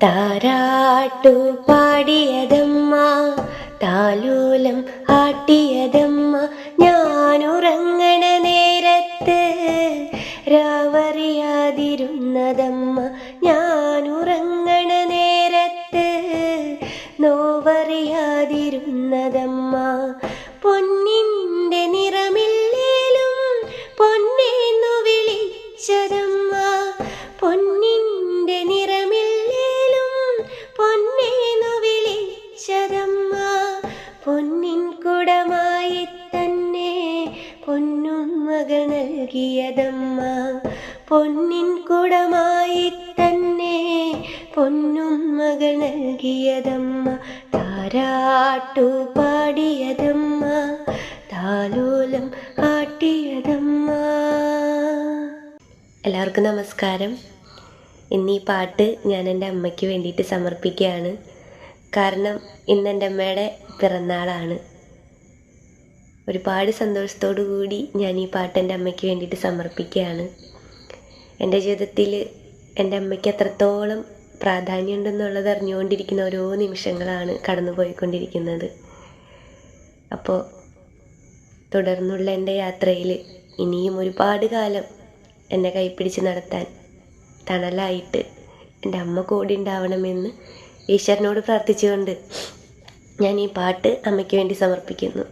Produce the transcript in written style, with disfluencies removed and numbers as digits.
താരാട്ടു പാടിയതമ്മ, താലോലം ആട്ടിയതമ്മ, ഞാനുറങ്ങണ നേരത്ത് രാവറിയാതിരുന്നതമ്മ, ഞാനുറങ്ങണ നേരത്ത് നോവറിയാതിരുന്നതമ്മ. പൊന്നിൻ്റെ നിറമില്ലേലും പൊന്നേന്നു വിളിച്ചതമ്മ, പൊന്നിൻ്റെ നിറമില്ലേലും പൊന്നേന്നു വിളിച്ചതമ്മ. പൊന്നിൻ കുടമായി തന്നെ പൊന്നും മകൾ നൽകിയതമ്മ, പൊന്നിൻ കുടമായി തന്നെ പൊന്നും മകൾ നൽകിയതമ്മ. താരാട്ടു പാടിയതമ്മ, താലോലം ആട്ടിയതമ്മ. എല്ലാവർക്കും നമസ്കാരം. ഇന്ന് ഈ പാട്ട് ഞാൻ എൻ്റെ അമ്മയ്ക്ക് വേണ്ടിയിട്ട് സമർപ്പിക്കുകയാണ്. കാരണം ഇന്ന് എൻ്റെ അമ്മയുടെ പിറന്നാളാണ്. ഒരുപാട് സന്തോഷത്തോടു കൂടി ഞാൻ ഈ പാട്ട് എൻ്റെ അമ്മയ്ക്ക് വേണ്ടിയിട്ട് സമർപ്പിക്കുകയാണ്. എൻ്റെ ജീവിതത്തിൽ എൻ്റെ അമ്മയ്ക്ക് എത്രത്തോളം പ്രാധാന്യമുണ്ടെന്നുള്ളത് അറിഞ്ഞുകൊണ്ടിരിക്കുന്ന ഓരോ നിമിഷങ്ങളാണ് കടന്നു പോയിക്കൊണ്ടിരിക്കുന്നത്. അപ്പോൾ തുടർന്നുള്ള എൻ്റെ യാത്രയിൽ ഇനിയും ഒരുപാട് കാലം എന്നെ കൈപ്പിടിച്ച് നടത്താൻ തണലായിട്ട് എൻ്റെ അമ്മ കൂടി ഉണ്ടാവണമെന്ന് ഈശ്വരനോട് പ്രാർത്ഥിച്ചുകൊണ്ട് ഞാൻ ഈ പാട്ട് അമ്മയ്ക്ക് വേണ്ടി സമർപ്പിക്കുന്നു.